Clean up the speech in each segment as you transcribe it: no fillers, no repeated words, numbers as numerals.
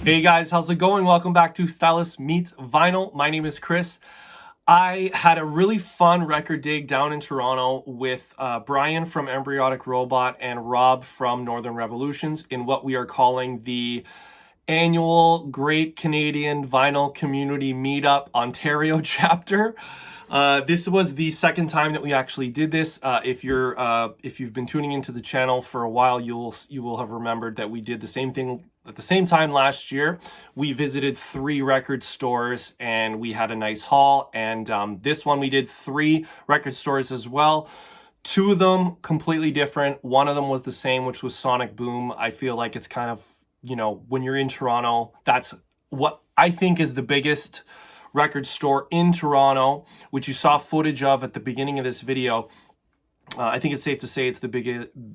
Hey guys, how's it going? Welcome back to Stylus Meets Vinyl. My name is Chris. I had a really fun record dig down in Toronto with Brian from Embryonic Robot and Rob from Northern Revolutions in what we are calling the annual Great Canadian Vinyl Community Meetup Ontario chapter. This was the second time that we actually did this. If you've been tuning into the channel for a while, you will have remembered that we did the same thing at the same time last year. We visited 3 record stores and we had a nice haul. And this one we did 3 record stores as well. 2 of them completely different. One of them was the same, which was Sonic Boom. I feel like it's kind of, when you're in Toronto, that's what I think is the biggest record store in Toronto, which you saw footage of at the beginning of this video. I think it's safe to say it's the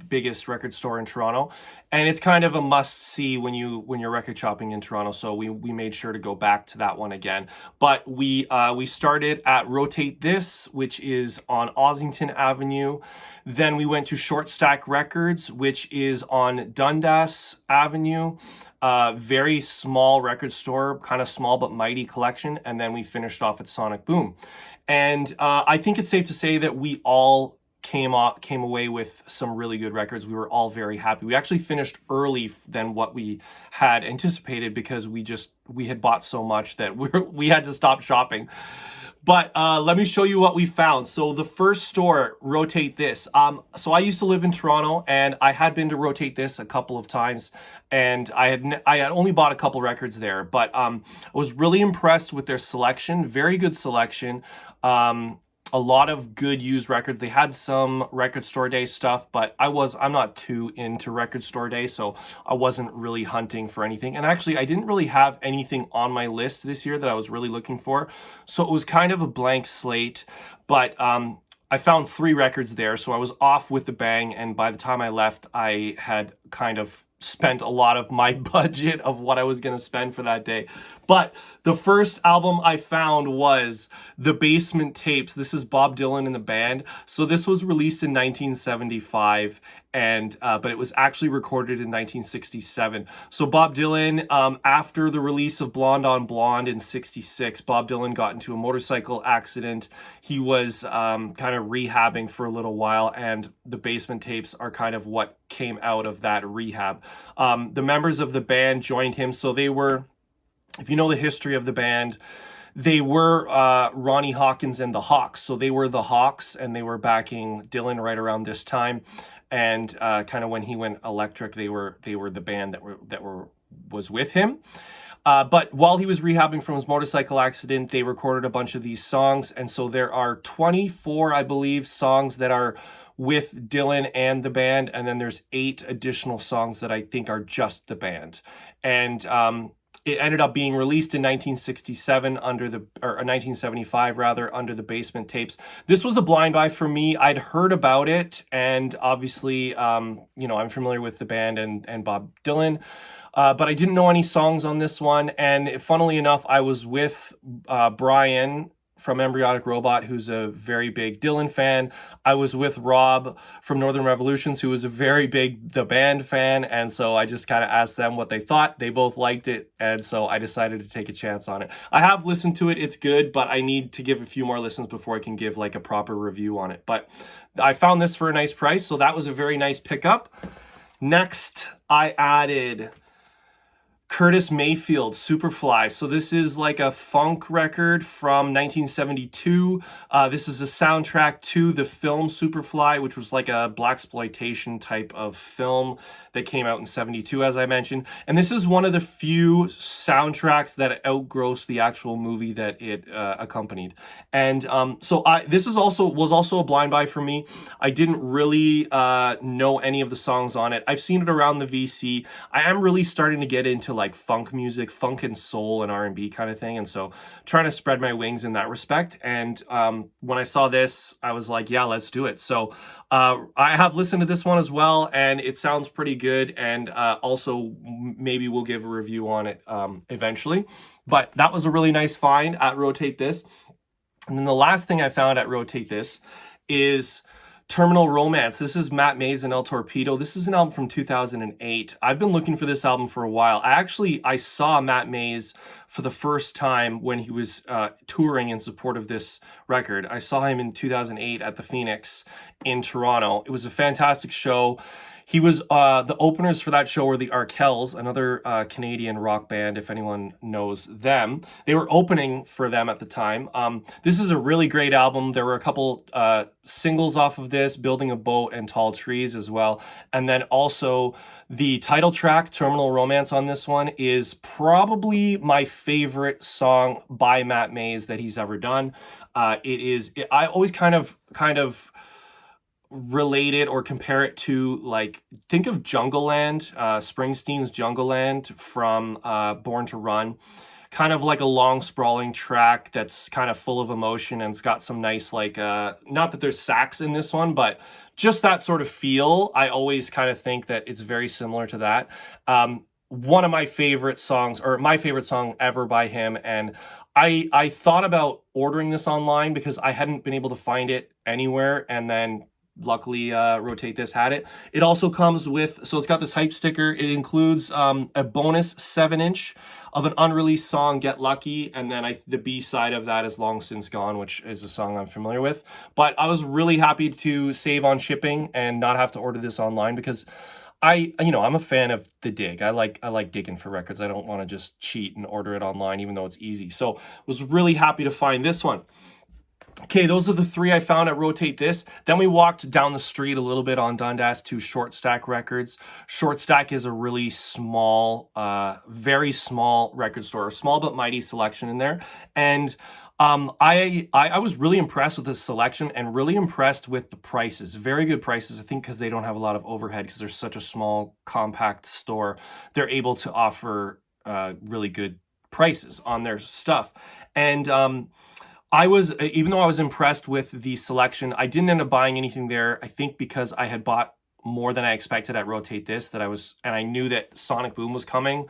biggest record store in Toronto, and it's kind of a must-see when you're record shopping in Toronto. So we made sure to go back to that one again. But we started at Rotate This, which is on Ossington Avenue. Then we went to Shortstack Records, which is on Dundas Avenue. Very small record store, kind of small but mighty collection. And then we finished off at Sonic Boom. And I think it's safe to say that we all came away with some really good records. We were all very happy. We actually finished early than what we had anticipated because we had bought so much that we had to stop shopping. But let me show you what we found. So the first store, Rotate This. So I used to live in Toronto, and I had been to Rotate This a couple of times, and I had only bought a couple records there, but I was really impressed with their selection. Very good selection. A lot of good used records. They had some record store day stuff, but I'm not too into record store day, so I wasn't really hunting for anything. And actually, I didn't really have anything on my list this year that I was really looking for. So it was kind of a blank slate, but I found 3 records there, so I was off with the bang, and by the time I left, I had kind of spent a lot of my budget of what I was going to spend for that day. But the first album I found was The Basement Tapes. This is Bob Dylan and the band. So this was released in 1975, and but it was actually recorded in 1967. So Bob Dylan, after the release of Blonde on Blonde in 66, Bob Dylan got into a motorcycle accident. He was kind of rehabbing for a little while, and the Basement Tapes are kind of what came out of that rehab. The members of the band joined him. So they were, if you know the history of the band, they were Ronnie Hawkins and the Hawks. So they were the Hawks, and they were backing Dylan right around this time. And kind of when he went electric, they were the band that was with him. But while he was rehabbing from his motorcycle accident, they recorded a bunch of these songs. And so there are 24, I believe, songs that are with Dylan and the band. And then there's 8 additional songs that I think are just the band. And it ended up being released in 1967 or 1975 rather, under the Basement Tapes. This was a blind buy for me. I'd heard about it, and obviously, I'm familiar with the band and Bob Dylan. But I didn't know any songs on this one. And funnily enough, I was with Brian from Embryonic Robot, who's a very big Dylan fan. I was with Rob from Northern Revolutions, who was a very big The Band fan. And so I just kind of asked them what they thought. They both liked it. And so I decided to take a chance on it. I have listened to it. It's good, but I need to give a few more listens before I can give like a proper review on it. But I found this for a nice price. So that was a very nice pickup. Next, I added Curtis Mayfield, Superfly. So this is like a funk record from 1972. This is a soundtrack to the film Superfly, which was like a blaxploitation type of film that came out in 72, as I mentioned. And this is one of the few soundtracks that outgrossed the actual movie that it accompanied. And this was also a blind buy for me. I didn't really know any of the songs on it. I've seen it around the VC. I am really starting to get into like funk music, funk and soul and R&B kind of thing. And so trying to spread my wings in that respect. And when I saw this, I was like, yeah, let's do it. So I have listened to this one as well, and it sounds pretty good. And also maybe we'll give a review on it eventually. But that was a really nice find at Rotate This. And then the last thing I found at Rotate This is Terminal Romance. This is Matt Mays and El Torpedo. This is an album from 2008. I've been looking for this album for a while. I saw Matt Mays for the first time when he was touring in support of this record. I saw him in 2008 at the Phoenix in Toronto. It was a fantastic show. He was the openers for that show were the Arkells, another Canadian rock band, if anyone knows them. They were opening for them at the time. This is a really great album. There were a couple singles off of this, Building a Boat and Tall Trees as well. And then also the title track, Terminal Romance, on this one is probably my favorite song by Matt Mays that he's ever done. I always kind of relate it or compare it to, like, think of Jungleland, Springsteen's Jungleland from Born to Run. Kind of like a long sprawling track that's kind of full of emotion, and it's got some nice, like, not that there's sax in this one, but just that sort of feel. I always kind of think that it's very similar to that. One of my favorite songs, or my favorite song ever by him, and I thought about ordering this online because I hadn't been able to find it anywhere, and then luckily Rotate This had it. It also comes with, so it's got this hype sticker. It includes a bonus 7-inch of an unreleased song, Get Lucky, and then the B-side of that is Long Since Gone, which is a song I'm familiar with. But I was really happy to save on shipping and not have to order this online because I'm a fan of the dig. I like digging for records. I don't want to just cheat and order it online, even though it's easy. So was really happy to find this one. Okay, those are the three I found at Rotate This. Then we walked down the street a little bit on Dundas to Shortstack Records. Shortstack is a really small, very small record store, a small but mighty selection in there. And I was really impressed with the selection and really impressed with the prices. Very good prices, I think, because they don't have a lot of overhead because they're such a small, compact store. They're able to offer really good prices on their stuff. And even though I was impressed with the selection, I didn't end up buying anything there. I think because I had bought more than I expected at Rotate This, and I knew that Sonic Boom was coming,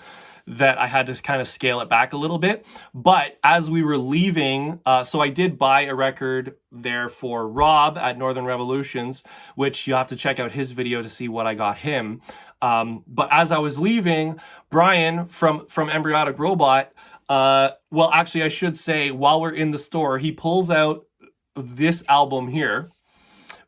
that I had to kind of scale it back a little bit. But as we were leaving, so I did buy a record there for Rob at Northern Revolutions, which you have to check out his video to see what I got him. But as I was leaving, Brian from Embryonic Robot, well, actually, I should say, while we're in the store, he pulls out this album here,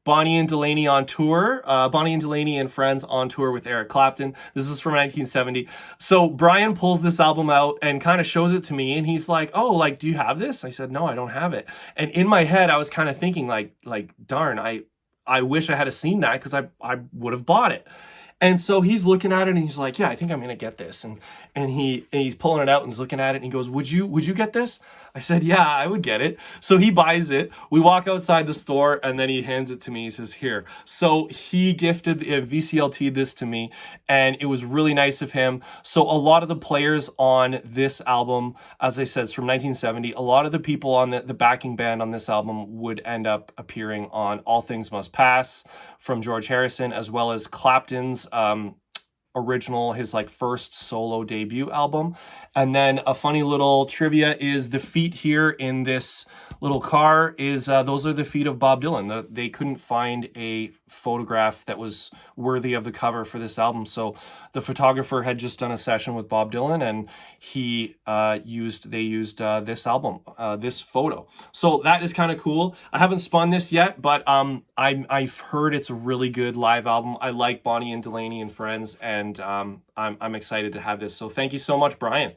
Bonnie and Delaney on Tour, Bonnie and Delaney and Friends on Tour with Eric Clapton. This is from 1970. So Brian pulls this album out and kind of shows it to me, and he's like, oh, like, do you have this? I said, no, I don't have it. And in my head, I was kind of thinking, like, darn, I wish I had seen that because I would have bought it. And so he's looking at it and he's like, yeah, I think I'm gonna get this. And he's pulling it out and he's looking at it and he goes, would you get this? I said, yeah, I would get it. So he buys it. We walk outside the store and then he hands it to me. He says, here. So he gifted VCLT this to me, and it was really nice of him. So a lot of the players on this album, as I said, it's from 1970. A lot of the people on the backing band on this album would end up appearing on All Things Must Pass from George Harrison, as well as Clapton's original, his like first solo debut album. And then a funny little trivia is the feet here in this little car is those are the feet of Bob Dylan. They couldn't find a photograph that was worthy of the cover for this album, so the photographer had just done a session with Bob Dylan, and they used this album, this photo. So that is kind of cool. I haven't spun this yet, but I've heard it's a really good live album. I like Bonnie and Delaney and Friends, and I'm excited to have this. So thank you so much, Brian.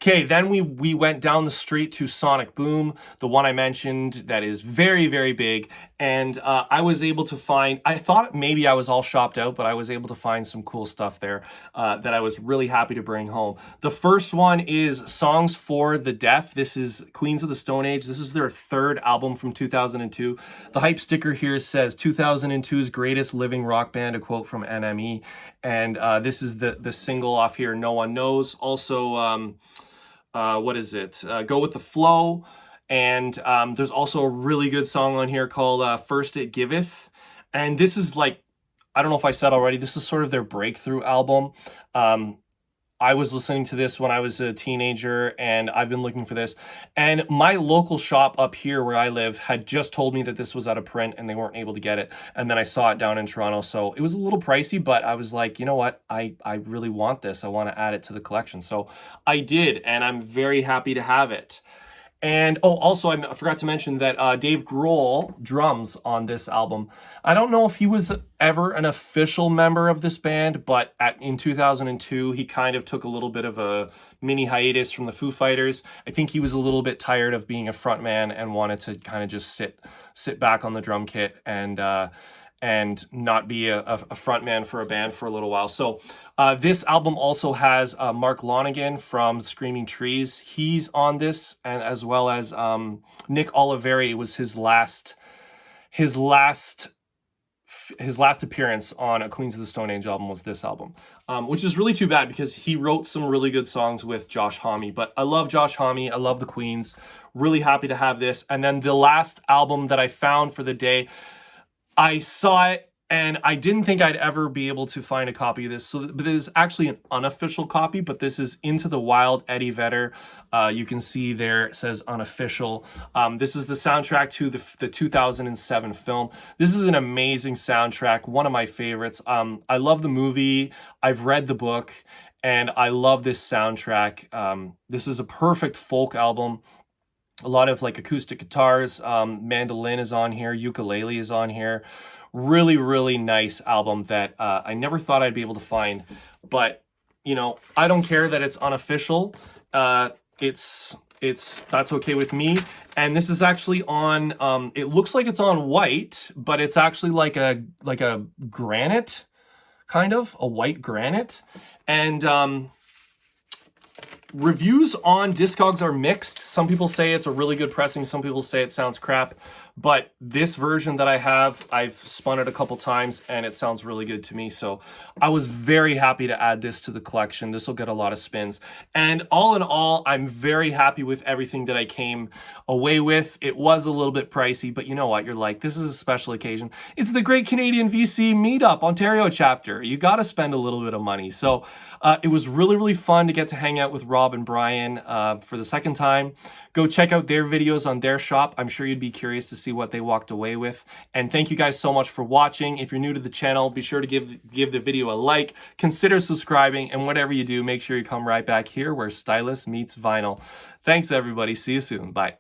Okay, then we went down the street to Sonic Boom, the one I mentioned that is very, very big. And I was able to find, I thought maybe I was all shopped out, but I was able to find some cool stuff there that I was really happy to bring home. The first one is Songs for the Deaf. This is Queens of the Stone Age. This is their third album from 2002. The hype sticker here says 2002's greatest living rock band, a quote from NME. And this is the single off here, No One Knows. Also, what is it? Go With the Flow. And there's also a really good song on here called First It Giveth. And this is like, I don't know if I said already, this is sort of their breakthrough album. I was listening to this when I was a teenager, and I've been looking for this. And my local shop up here where I live had just told me that this was out of print and they weren't able to get it. And then I saw it down in Toronto. So it was a little pricey, but I was like, you know what? I really want this. I want to add it to the collection. So I did, and I'm very happy to have it. And oh, also, I forgot to mention that Dave Grohl drums on this album. I don't know if he was ever an official member of this band, but in 2002, he kind of took a little bit of a mini hiatus from the Foo Fighters. I think he was a little bit tired of being a frontman and wanted to kind of just sit back on the drum kit and not be a frontman for a band for a little while. So this album also has Mark Lonigan from Screaming Trees. He's on this, and as well as Nick Oliveri was his last appearance on a Queens of the Stone Age album was this album, which is really too bad because he wrote some really good songs with Josh Homme. But I love Josh Homme. I love the Queens. Really happy to have this. And then the last album that I found for the day, I saw it and I didn't think I'd ever be able to find a copy of this. So, but it is actually an unofficial copy, but this is Into the Wild, Eddie Vedder. You can see there, it says unofficial. This is the soundtrack to the 2007 film. This is an amazing soundtrack, one of my favorites. I love the movie. I've read the book and I love this soundtrack. This is a perfect folk album. A lot of like acoustic guitars, mandolin is on here, ukulele is on here. Really, really nice album that I never thought I'd be able to find. But, you know, I don't care that it's unofficial. It's that's okay with me. And this is actually on, it looks like it's on white, but it's actually like a granite, kind of, a white granite. And reviews on Discogs are mixed. Some people say it's a really good pressing. Some people say it sounds crap. But this version that I have, I've spun it a couple times and it sounds really good to me. So I was very happy to add this to the collection. This will get a lot of spins. And all in all, I'm very happy with everything that I came away with. It was a little bit pricey, but you know what? You're like, this is a special occasion. It's the Great Canadian VC Meetup Ontario chapter. You got to spend a little bit of money. So it was really, really fun to get to hang out with Rob and Brian for the second time. Go check out their videos on their shop. I'm sure you'd be curious to see what they walked away with. And thank you guys so much for watching. If you're new to the channel, be sure to give the video a like, consider subscribing, and whatever you do, make sure you come right back here where Stylus meets vinyl. Thanks everybody. See you soon. Bye.